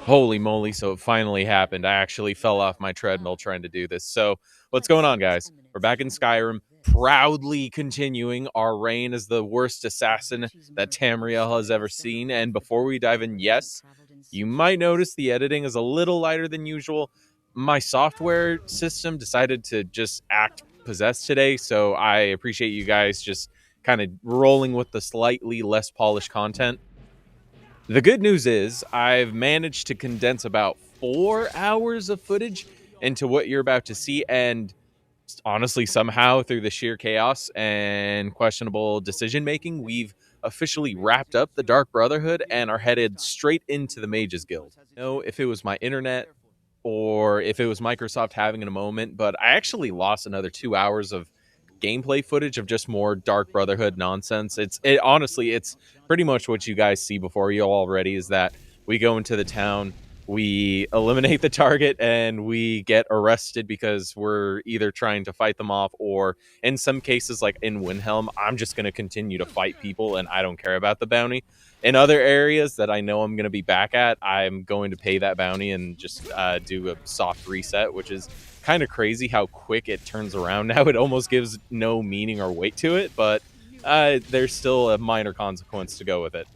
Holy moly, so it finally happened. I actually fell off my treadmill trying to do this. So, what's going on, guys? We're back in Skyrim, proudly continuing our reign as the worst assassin that Tamriel has ever seen. And before we dive in, yes, you might notice the editing is a little lighter than usual. My software system decided to just act possessed today, so I appreciate you guys just kind of rolling with the slightly less polished content. The good news is I've managed to condense about 4 hours of footage into what you're about to see. And honestly, somehow through the sheer chaos and questionable decision making, we've officially wrapped up the Dark Brotherhood and are headed straight into the Mages Guild. If it was my internet or if it was Microsoft having a moment, but I actually lost another 2 hours of gameplay footage of just more Dark Brotherhood nonsense. Honestly, it's pretty much what you guys see before you already, is that we go into the town, we eliminate the target, and we get arrested because we're either trying to fight them off, or in some cases, like in Windhelm, I'm just going to continue to fight people and I don't care about the bounty. In other areas that I know I'm going to be back at, I'm going to pay that bounty and just do a soft reset, which is kind of crazy how quick it turns around now. It almost gives no meaning or weight to it, but there's still a minor consequence to go with it.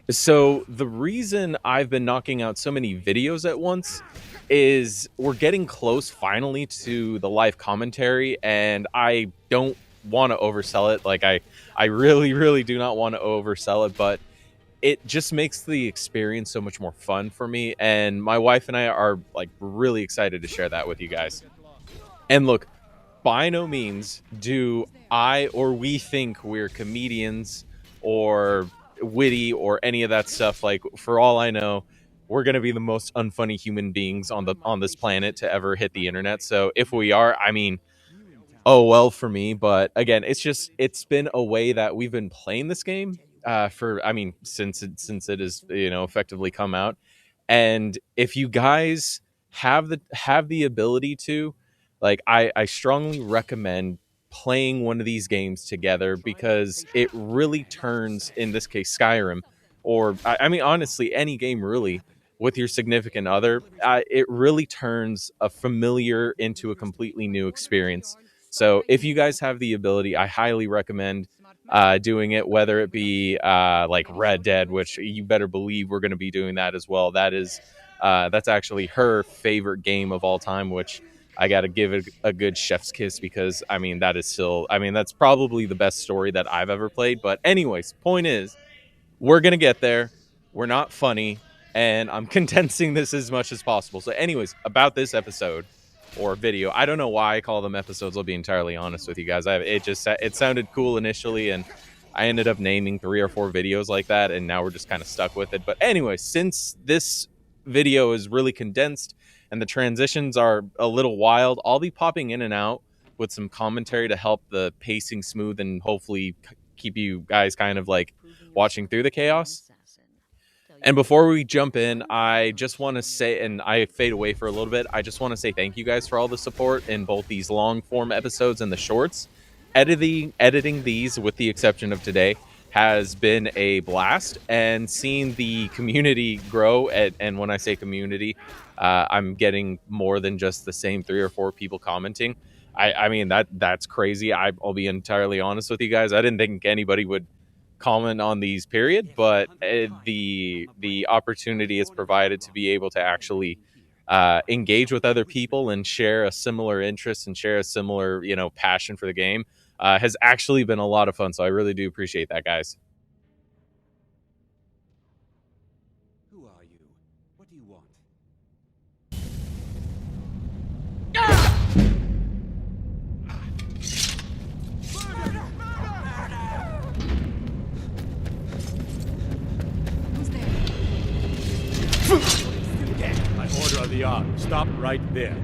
So the reason I've been knocking out so many videos at once is we're getting close finally to the live commentary, and I don't want to oversell it. Like I really, really do not want to oversell it, but it just makes the experience so much more fun for me. And my wife and I are like really excited to share that with you guys. And look, by no means do I or we think we're comedians or witty or any of that stuff. Like, for all I know, we're going to be the most unfunny human beings on this planet to ever hit the internet. So if we are, I mean, oh well for me. But again, it's been a way that we've been playing this game for, I mean, since it has, effectively come out. And if you guys have the ability to, like, I strongly recommend playing one of these games together, because it really turns, in this case, Skyrim, or I mean, honestly, any game really, with your significant other, it really turns a familiar into a completely new experience. So if you guys have the ability, I highly recommend doing it, whether it be like Red Dead, which you better believe we're going to be doing that as well. That's actually her favorite game of all time, which I got to give it a good chef's kiss, because I mean, that's probably the best story that I've ever played. But anyways, point is, we're going to get there. We're not funny, and I'm condensing this as much as possible. So anyways, about this episode or video, I don't know why I call them episodes. I'll be entirely honest with you guys. It sounded cool initially, and I ended up naming 3 or 4 videos like that, and now we're just kind of stuck with it. But anyway, since this video is really condensed and the transitions are a little wild, I'll be popping in and out with some commentary to help the pacing smooth and hopefully keep you guys kind of like watching through the chaos. And before we jump in, I just want to say, and I fade away for a little bit, I just want to say thank you guys for all the support in both these long form episodes and the shorts. Editing these, with the exception of today, has been a blast, and seeing the community grow. And when I say community, I'm getting more than just the same 3 or 4 people commenting. I mean, that's crazy. I'll be entirely honest with you guys. I didn't think anybody would comment on these, period, but the opportunity is provided to be able to actually engage with other people and share a similar interest and share a similar passion for the game has actually been a lot of fun. So I really do appreciate that, guys. Who are you? What do you want? My order RtR. Stop right there.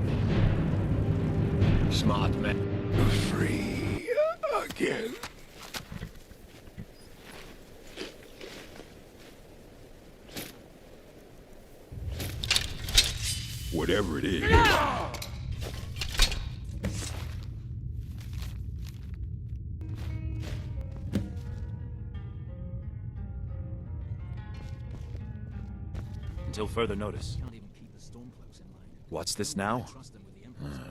Smart man. Free again. Whatever it is. until further notice. What's this now?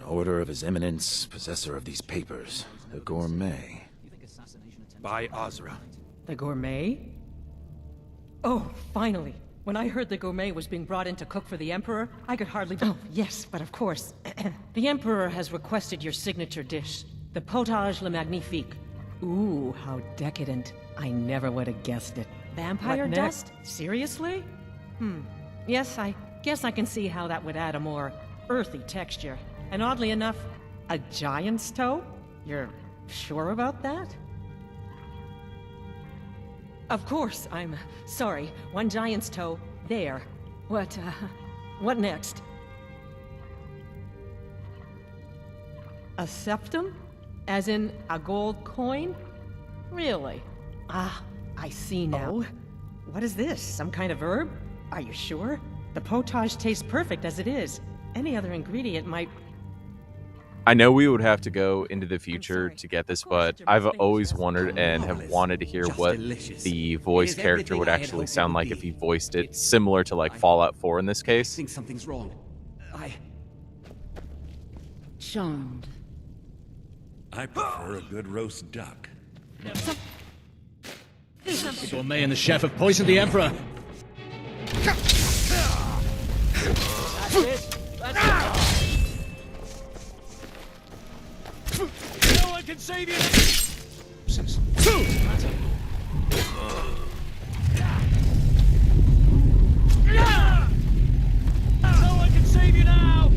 Order of His Eminence, possessor of these papers. The gourmet. By Azra. The gourmet? Oh, finally. When I heard the gourmet was being brought in to cook for the Emperor, I could hardly... Oh, yes, but of course. The Emperor has requested your signature dish, the potage le magnifique. Ooh, how decadent. I never would have guessed it. Vampire dust? Seriously? Yes, I guess I can see how that would add a more earthy texture. And oddly enough, a giant's toe? You're sure about that? Of course, I'm sorry. One giant's toe, there. What next? A septum? As in a gold coin? Really? Ah, I see now. Oh, what is this? Some kind of herb? Are you sure? The potage tastes perfect as it is. Any other ingredient might... I know we would have to go into the future to get this, but I've always wondered and have wanted to hear what the voice character would actually sound like if he voiced it, similar to like Fallout 4 in this case. I think something's wrong. Charmed. I prefer a good roast duck. The gourmet and the chef have poisoned the Emperor. No one can save you! No one can save you now!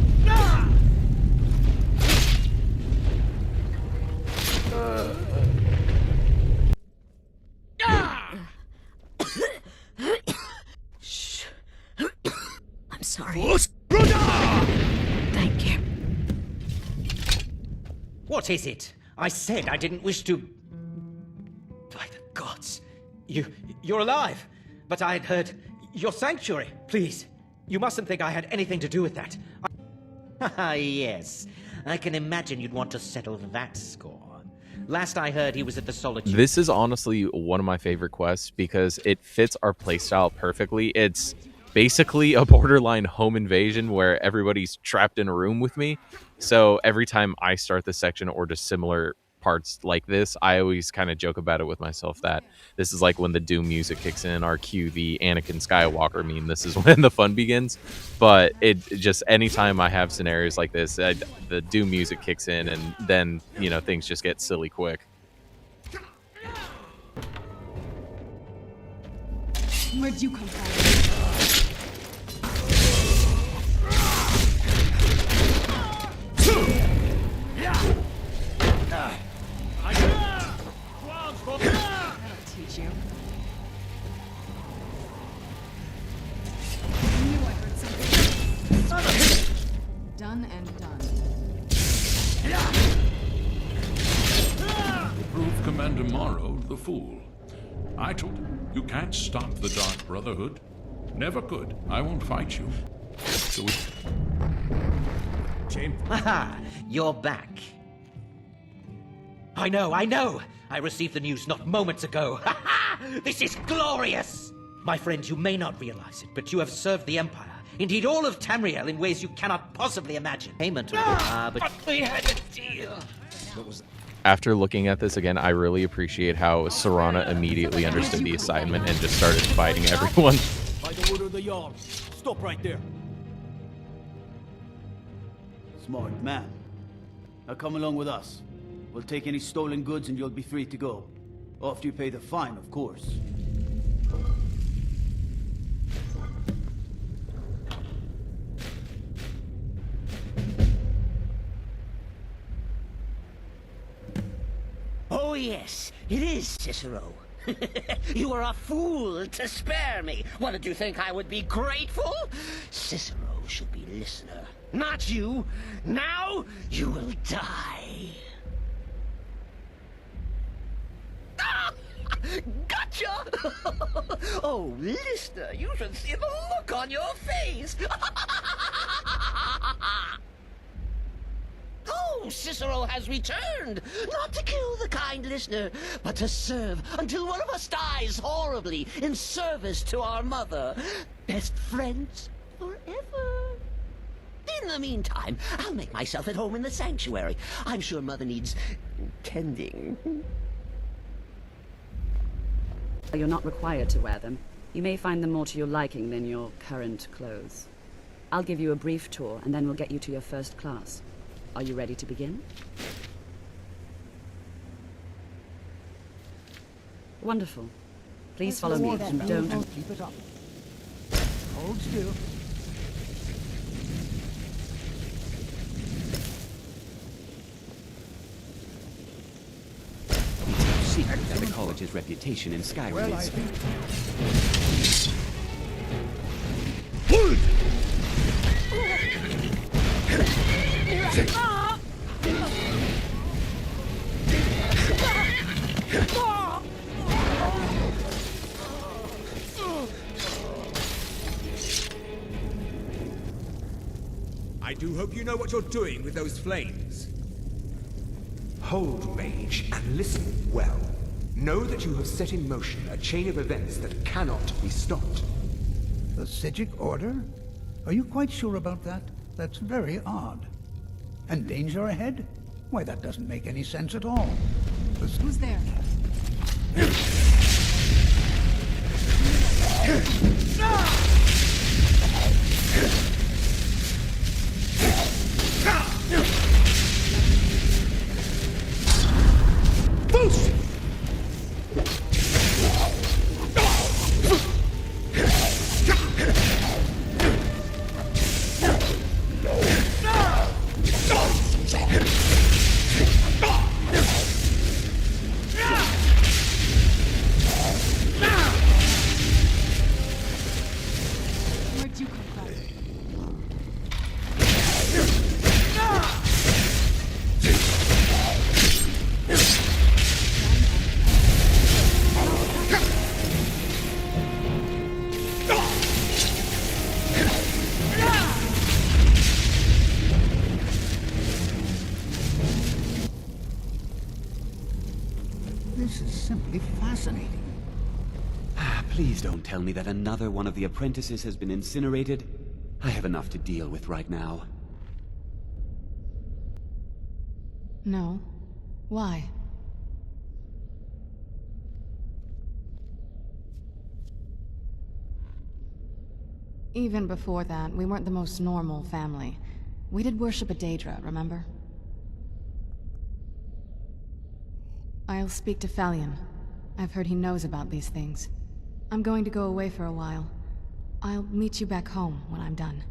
Shh. I'm sorry. Thank you. What is it? I said I didn't wish to... By the gods. You're alive. But I had heard your sanctuary. Please, you mustn't think I had anything to do with that. Yes. I can imagine you'd want to settle that score. Last I heard, he was at the Solitude. This is honestly one of my favorite quests because it fits our playstyle perfectly. It's basically a borderline home invasion where everybody's trapped in a room with me. So every time I start this section or just similar parts like this, I always kind of joke about it with myself that this is like when the Doom music kicks in, our cue the Anakin Skywalker meme. This is when the fun begins. But it just, anytime I have scenarios like this, the Doom music kicks in and then, you know, things just get silly quick. Where'd you come from? That'll teach you. I knew I heard something. Done and done. Prove Commander Morrow the fool. I told him, you can't stop the Dark Brotherhood. Never could. I won't fight you. So Haha, you're back. I know. I received the news not moments ago. This is glorious! My friends, you may not realize it, but you have served the Empire, indeed all of Tamriel, in ways you cannot possibly imagine. Payment but we had a deal. After looking at this again, I really appreciate how Serana immediately understood the assignment and just started fighting everyone. By the order of the Jarl. Stop right there. Smart man. Now come along with us. We'll take any stolen goods and you'll be free to go. After you pay the fine, of course. Oh yes, it is Cicero. You are a fool to spare me. What, did you think I would be grateful? Cicero should be listener, not you. Now you will die. Gotcha! Oh, listener, you should see the look on your face. Oh, Oh, Cicero has returned! Not to kill the kind listener, but to serve until one of us dies horribly in service to our mother. Best friends forever. In the meantime, I'll make myself at home in the sanctuary. I'm sure Mother needs tending. You're not required to wear them. You may find them more to your liking than your current clothes. I'll give you a brief tour, and then we'll get you to your first class. Are you ready to begin? Wonderful. Please follow me, and don't... Keep it up. Hold still. Secret that the college's reputation in Skyrim Well, I is... think... I do hope you know what you're doing with those flames. Hold, mage, and listen well. Know that you have set in motion a chain of events that cannot be stopped. The Sigic Order? Are you quite sure about that? That's very odd. And danger ahead? Why, that doesn't make any sense at all. Who's there? Where'd you come from? This is simply fascinating. Please don't tell me that another one of the apprentices has been incinerated. I have enough to deal with right now. No. Why? Even before that, we weren't the most normal family. We did worship a Daedra, remember? I'll speak to Falion. I've heard he knows about these things. I'm going to go away for a while. I'll meet you back home when I'm done.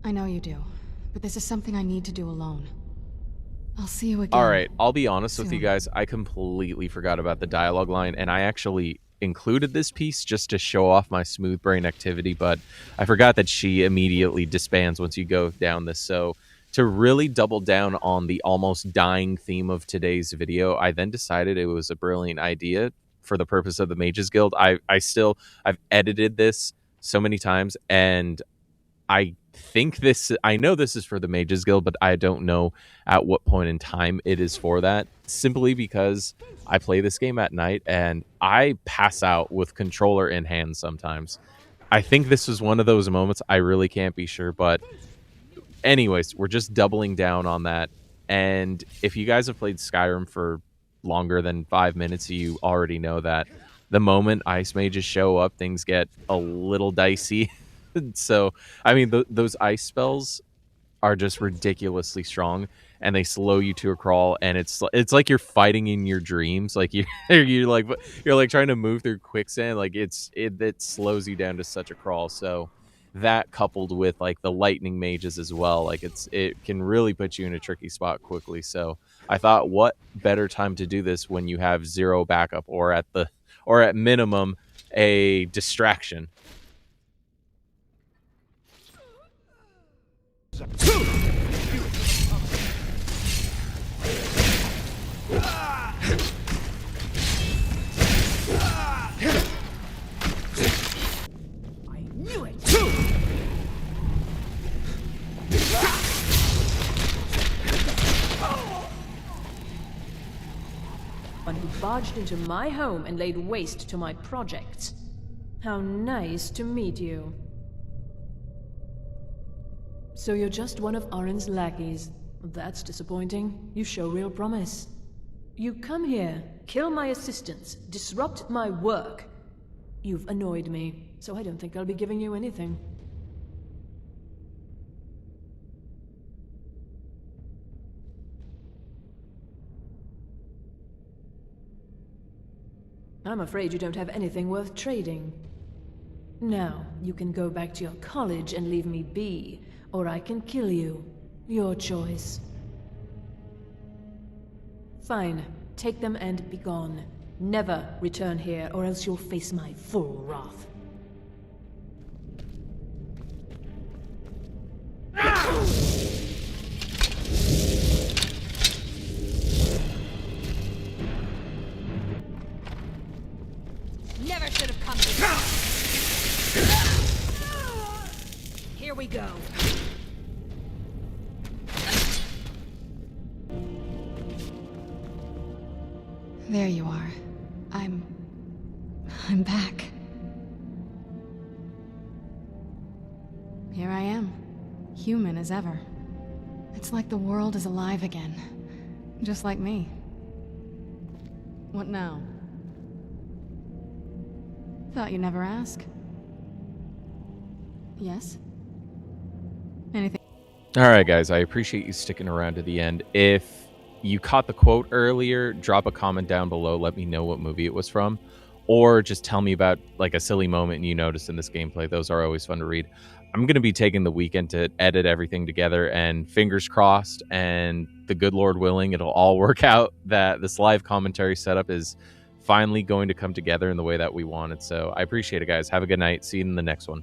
I know you do, but this is something I need to do alone. I'll see you again. All right, I'll be honest with you soon. guys. I completely forgot about the dialogue line, and I actually included this piece just to show off my smooth brain activity, but I forgot that she immediately disbands once you go down this. So to really double down on the almost dying theme of today's video, I then decided it was a brilliant idea for the purpose of the Mages Guild. I've edited this so many times, and I know this is for the Mages Guild, but I don't know at what point in time it is for that, simply because I play this game at night and I pass out with controller in hand sometimes. I think this was one of those moments. I really can't be sure, but anyways, we're just doubling down on that. And if you guys have played Skyrim for longer than 5 minutes, you already know that the moment ice mages show up, things get a little dicey. So, I mean, those ice spells are just ridiculously strong, and they slow you to a crawl, and it's like you're fighting in your dreams. Like you're like trying to move through quicksand. Like it slows you down to such a crawl. So that, coupled with like the lightning mages as well, like it can really put you in a tricky spot quickly. So I thought, what better time to do this when you have zero backup, or at minimum a distraction. I knew it! One who barged into my home and laid waste to my projects. How nice to meet you. So you're just one of Oren's lackeys. That's disappointing. You show real promise. You come here, kill my assistants, disrupt my work. You've annoyed me, so I don't think I'll be giving you anything. I'm afraid you don't have anything worth trading. Now, you can go back to your college and leave me be, or I can kill you. Your choice. Fine. Take them and be gone. Never return here, or else you'll face my full wrath. Never should have come to this. Here we go. There you are. I'm back. Here I am, human as ever. It's like the world is alive again. Just like me. What now? Thought you'd never ask. Yes? Anything? All right, guys, I appreciate you sticking around to the end. If you caught the quote earlier, drop a comment down below. Let me know what movie it was from. Or just tell me about like a silly moment you noticed in this gameplay. Those are always fun to read. I'm going to be taking the weekend to edit everything together, and fingers crossed and the good Lord willing, it'll all work out that this live commentary setup is finally going to come together in the way that we wanted. So I appreciate it, guys. Have a good night. See you in the next one.